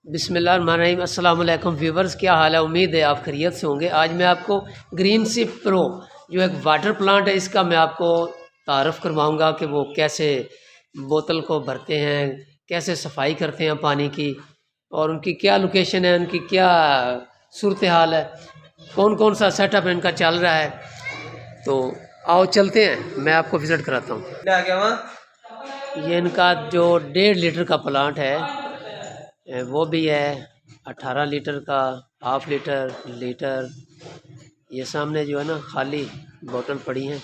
बिस्मिल्लाहिर्रहमानिर्रहीम। अस्सलाम वालेकुम व्यूवर्स, क्या हाल है? उम्मीद है आप खैरियत से होंगे। आज मैं आपको ग्रीन सिप प्रो जो एक वाटर प्लांट है, इसका मैं आपको तारफ़ करवाऊंगा कि वो कैसे बोतल को भरते हैं, कैसे सफाई करते हैं पानी की, और उनकी क्या लोकेशन है, उनकी क्या सूरत हाल है, कौन कौन सा सेटअप इनका चल रहा है। तो आओ चलते हैं, मैं आपको विज़िट कराता हूँ। ये इनका जो 1.5 लीटर का प्लांट है वो भी है, 18 लीटर का, हाफ लीटर, लीटर। ये सामने जो है ना खाली बोतल पड़ी हैं,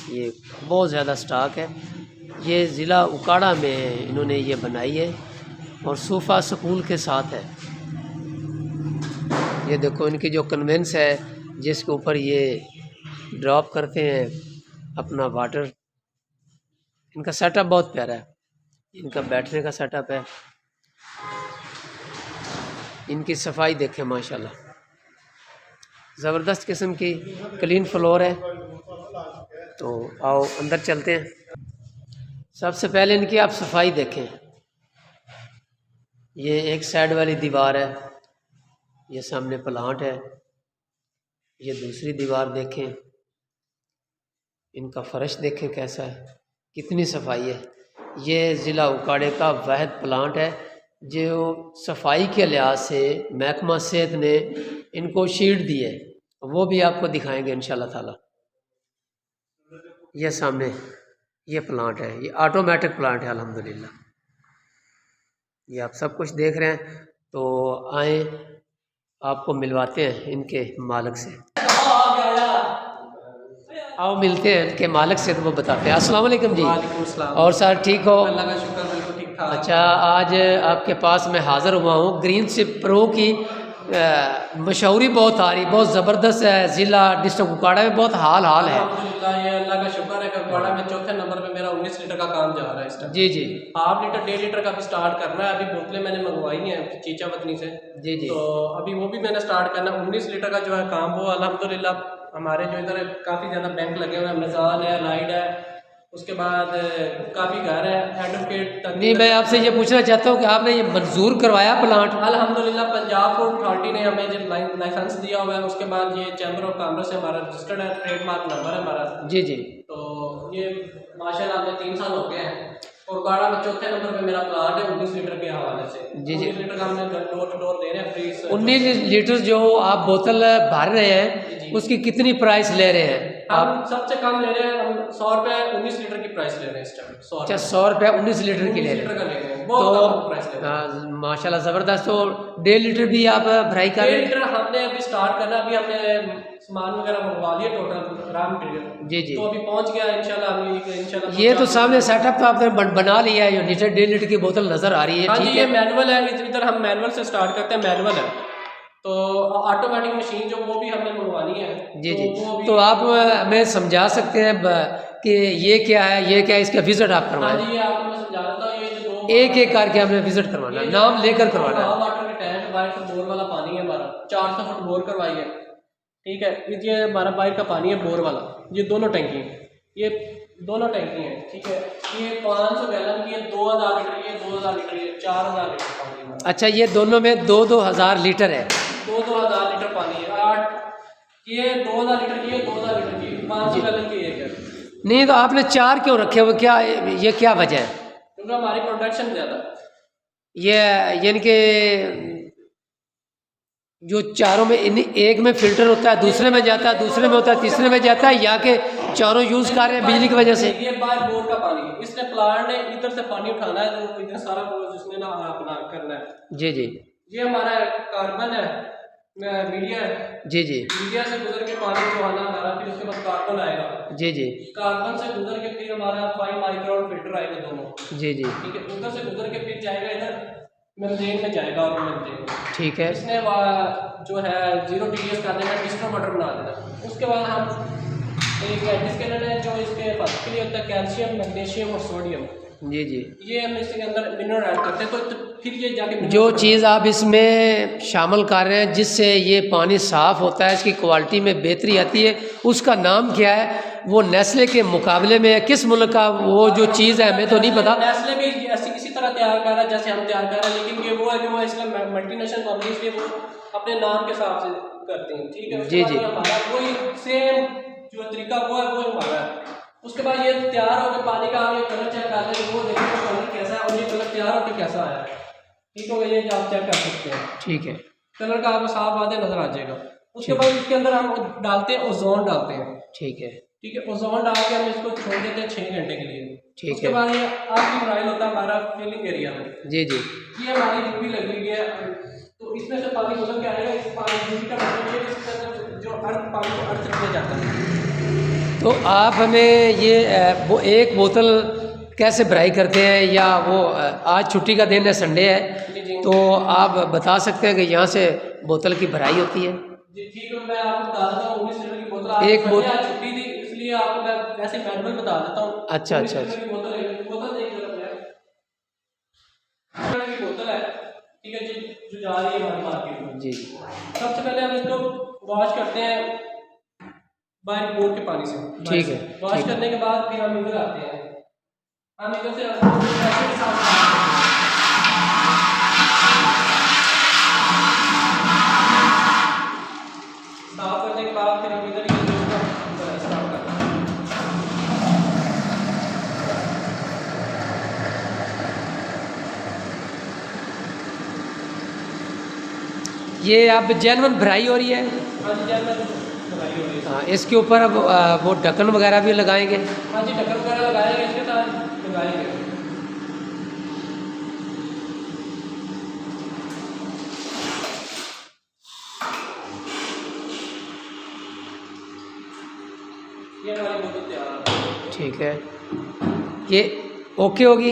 ये बहुत ज़्यादा स्टॉक है। ये ज़िला उकाड़ा में इन्होंने ये बनाई है और सोफ़ा स्कूल के साथ है। ये देखो इनकी जो कन्वेंस है जिसके ऊपर ये ड्रॉप करते हैं अपना वाटर। इनका सेटअप बहुत प्यारा है, इनका बैठने का सेटअप है। इनकी सफाई देखें माशाल्लाह, ज़बरदस्त किस्म की क्लीन फ्लोर है। तो आओ अंदर चलते हैं। सबसे पहले इनकी आप सफाई देखें। ये एक साइड वाली दीवार है, ये सामने प्लांट है। ये दूसरी दीवार देखें, इनका फर्श देखें कैसा है, कितनी सफाई है। ये ज़िला उकाड़े का वाहिद प्लांट है जो सफाई के लिहाज से महकमा सेहत ने इनको शीट दी है, वो भी आपको दिखाएंगे इंशाल्लाह ताला। ये सामने ये प्लांट है, ये ऑटोमेटिक प्लांट है अल्हम्दुलिल्लाह। ये आप सब कुछ देख रहे हैं। तो आए आपको मिलवाते हैं इनके मालिक से। आओ मिलते हैं इनके मालिक से, तो वो बताते हैं। अस्सलाम वालेकुम जी। वालेकुम सलाम। और सर ठीक हो? अल्लाह का शुक्र, बिल्कुल ठीक ठाक। अच्छा, आज आपके पास मैं हाज़िर हुआ हूँ। ग्रीन सिप प्रो की मशहूरी बहुत आ रही, बहुत ज़बरदस्त है। ज़िला डिस्ट्रिक्ट उकाड़ा में बहुत हाल है। अल्हम्दुलिल्लाह, ये अल्लाह का शुक्र है कि उकाड़ा में चौथे नंबर पे मेरा 19 लीटर का काम जा रहा है इस टाइम। जी जी। हाफ लीटर 1.5 लीटर का भी स्टार्ट करना है। अभी बोतलें मैंने मंगवाई हैं चीचा वतनी से। जी जी। तो अभी वो भी मैंने स्टार्ट करना है। 19 लीटर का जो है काम, वो अल्हम्दुलिल्लाह हमारे जो इधर काफ़ी ज़्यादा बैंक लगे हुए हैं, मिज़ान है, लाइट है, उसके बाद काफ़ी घर है, एडवोकेट। नहीं, मैं आपसे ये पूछना चाहता हूँ कि आपने ये मंजूर करवाया प्लांट? अल्हम्दुलिल्लाह, पंजाब फूड अथॉरिटी ने हमें जब लाइसेंस दिया हुआ है, उसके बाद ये चैम्बर ऑफ कॉमर्स से हमारा रजिस्टर्ड है, ट्रेडमार्क नंबर है हमारा। जी जी। तो ये माशाल्लाह हमें 3 साल हो गए हैं और उकाड़ा में चौथे नंबर पे मेरा प्लांट है 19 लीटर के हवाले से। जी जी। 19 लीटर का हमें डोर टू डोर दे रहे हैं फ्री। 19 लीटर जो आप बोतल भर रहे हैं, उसकी कितनी प्राइस ले रहे हैं हम आप? सबसे कम ले रहे हैं, हम 100 रुपये 19 लीटर की प्राइस ले रहे हैं इस टाइम। 100 अच्छा, 100 रुपये 19 लीटर की ले रहे लीटर का ले रहे हैं, हैं। बहुत तो कम प्राइस ले रहे हैं। माशाल्लाह ज़बरदस्त। तो 1.5 लीटर भी आप फ्राई कर रहे 1.5 हैं? लीटर हमने अभी स्टार्ट करना, अभी हमने सामान वगैरह मंगवा लिया टोटल रॉ मटेरियल। जी जी। तो अभी पहुंच गया इंशाल्लाह। अभी इंशाल्लाह ये तो सामने सेटअप तो आपने बना लिया है। जो 1.5 लीटर की बोतल नज़र आ रही है, हाँ जी, ठीक ये है। मैनुअल है। इधर हम मैनुअल से स्टार्ट करते हैं, मैनुअल है। तो ऑटोमेटिक मशीन जो वो भी हमने मंगवानी है। जी जी। वो तो आप हमें समझा सकते हैं कि ये क्या है, ये क्या है, इसका विजिट आप हाँ करवाएं। जी, ये आपको मैं समझा रहा था। ये जो दो एक एक करके हमने विजिट करवाना है, नाम लेकर करवाना है। वाटर के टैंक, बाहर का बोर वाला पानी है हमारा, 400 फुट बोर करवाई है, ठीक है। ये हमारा बाहर का पानी है बोर वाला, ये दोनों टैंकी हैं, ये दोनों टैंकी हैं, ठीक है। ये 500 गैलन की है, 2000 लीटर की है, 2000 लीटर की है, 4000 लीटर पानी है। अच्छा, ये दोनों में 2-2 हज़ार लीटर है। 2000 लीटर पानी है। 8 ये 2000 लीटर की है, 2000 लीटर की, 500 गैलन की एक है। नहीं, तो आपने 4 क्यों रखे हुए? क्या ये क्या वजह है? क्योंकि हमारी प्रोडक्शन ज़्यादा है। ये यानी कि जो चारों में एक में फिल्टर होता है, दूसरे में जाता है, दूसरे में होता है, तीसरे में जाता है, या कि चारों यूज़ कर रहे हैं बिजली की वजह से? ये बाहर बोर का पानी है, इसने प्लांट ने इधर से पानी उठाना है, तो इधर सारा वो जिसने ना अपना करना है। जी जी। ये हमारा कार्बन है, मीडिया है। जी जी। मीडिया से गुजर के पानी जो आना हमारा, फिर उसके बाद कार्बन आएगा। जी जी। कार्बन से गुजर के फिर हमारा 5 माइक्रोन फिल्टर आएगा दोनों। जी जी। ठीक है, उधर से गुजर के फिर जाएगा इधर मेम्ब्रेन में जाएगा, और मेम्ब्रेन ठीक है। इसने जो है 0 TDS का देना, डिस्टर वाटर बना देना। उसके बाद हम एक एडिस्केलर है जो इसके फर्स्ट के लिए होता है, कैल्शियम, मैग्नीशियम और सोडियम। जी जी। ये हम इसके अंदर मिनरल ऐड करते हैं तो फिर ये जाके जो चीज़ आप इसमें शामिल कर रहे हैं जिससे ये पानी साफ़ होता है, इसकी क्वालिटी में बेहतरी आती है, उसका नाम क्या है? वो नेस्ले के मुकाबले में किस मुल्क का वो जो चीज़ है हमें तो नहीं पता। नेस्ले भी इसी तरह तैयार कर रहा है जैसे हम तैयार कर रहे हैं, लेकिन ये वो है कि वो इसलिए मल्टीनेशनल कंपनी इसलिए वो अपने नाम के हिसाब से करते हैं, ठीक है। जी जी। हमारा वही सेम जो तरीका वो है वो हमारा है। उसके बाद ये तैयार हो गया पानी का, आप ये कलर चेक कर लें, वो देखिए तो कलर कैसा है और ये कलर तैयार होकर कैसा आया है, ठीक हो गया, ये आप चेक कर सकते हैं। ठीक है। कलर का आपको साफ बातें नजर आ जाएगा। उसके बाद इसके अंदर हम डालते हैं ओजोन डालते हैं, ठीक है। ठीक है। ओजोन डाल के हम इसको छोड़ देते हैं 6 घंटे के लिए। ठीक उसके है। बाद ये आपकी फ्राइल होता है हमारा फिलिंग एरिया में। जी जी। ये हमारी यूवी लगी हुई है, तो इसमें से पानी निकल के आएगा। इस पानी यूवी का मतलब ये इसके अंदर जो अर्थ पानी को अर्थ किया जाता है। तो आप हमें ये वो एक बोतल कैसे भराई करते हैं, या वो आज छुट्टी का दिन है, संडे है, तो आप बता सकते हैं कि यहाँ से बोतल की भराई होती है? जी ठीक है, मैं आपको बता देता हूँ। 19 लीटर की बोतल एक बोतल आज छुट्टी थी इसलिए आपको मैं वैसे मैनुअल बता देता हूँ। अच्छा अच्छा अच्छा। बोतल देख लो, बोतल है, ठीक है, जो जा रही है हमारी मार्केट में। जी। सबसे पहले हम इसको वॉश करते हैं बाहर बोर के पानी से, ठीक है। वॉश करने के बाद फिर हम इधर आते हैं। हम इधर से साफ करने के बाद फिर हम इधर स्टार्ट करते हैं। ये अब जेनवन भराई हो रही है? हाँ जी, जेनवन भराई हो रही है। हाँ, इसके ऊपर अब वो ढक्कन वगैरह भी लगाएंगे? हाँ जी, ढक्कन वगैरह लगाएंगे, इसके साथ लगाएंगे। ये हमारी बोतल तैयार है। ठीक है, ये ओके होगी।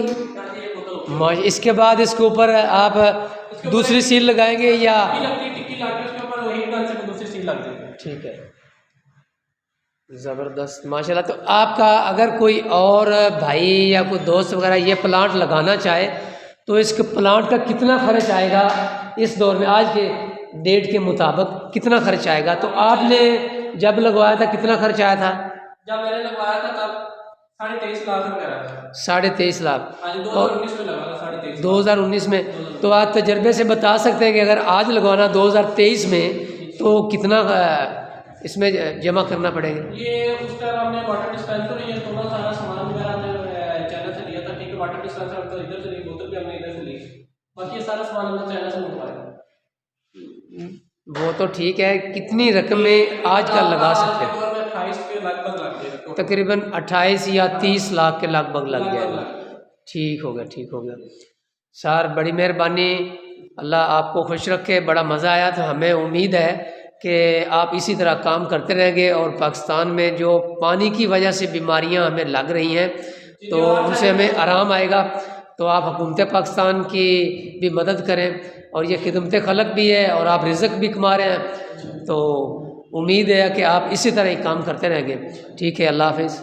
इसके बाद इसके ऊपर आप दूसरी सील लगाएंगे या? टिक्की लाके उसके ऊपर वही गन से दूसरी सील लग जाएगी। ठीक है, ज़बरदस्त माशाल्लाह। तो आपका अगर कोई और भाई या कोई दोस्त वगैरह ये प्लांट लगाना चाहे तो इसके प्लांट का कितना खर्च आएगा इस दौर में, आज के डेट के मुताबिक कितना खर्च आएगा? तो आपने जब लगवाया था कितना खर्च आया था? जब मैंने लगवाया था तब 23.5 लाख रुपया आया था। 23.5 लाख? 2019 में लगा था 23.5। 2019 में? तो आप तजर्बे से बता सकते हैं कि अगर आज लगवाना 2023 में तो कितना इसमें जमा करना पड़ेगा? ये उसका हमने वाटर डिस्पेंसर, ये दोनों सारा सामान वगैरह हमने चाइना से लिया था, ठीक है। वाटर डिस्पेंसर तो इधर से ली, बोतल भी हमने इधर से ली, बाकी ये सारा सामान हमने चाइना से मंगवाया। वो तो ठीक है, कितनी रकम में आज कल लगा सकते हैं? 28 के लगभग लग गया, तकरीबन 28 या 30 लाख के लगभग लग जाएगा। ठीक हो गया, ठीक हो गया सर, बड़ी मेहरबानी, अल्लाह आपको खुश रखे। बड़ा मज़ा आया। तो हमें उम्मीद है कि आप इसी तरह काम करते रहेंगे और पाकिस्तान में जो पानी की वजह से बीमारियां हमें लग रही हैं तो उनसे हमें आराम आएगा। तो आप हुकूमत पाकिस्तान की भी मदद करें, और ये खिदमत खलक भी है और आप रिज़्क भी कमा रहे हैं, तो उम्मीद है कि आप इसी तरह ही काम करते रहेंगे। ठीक है, अल्लाह हाफिज़।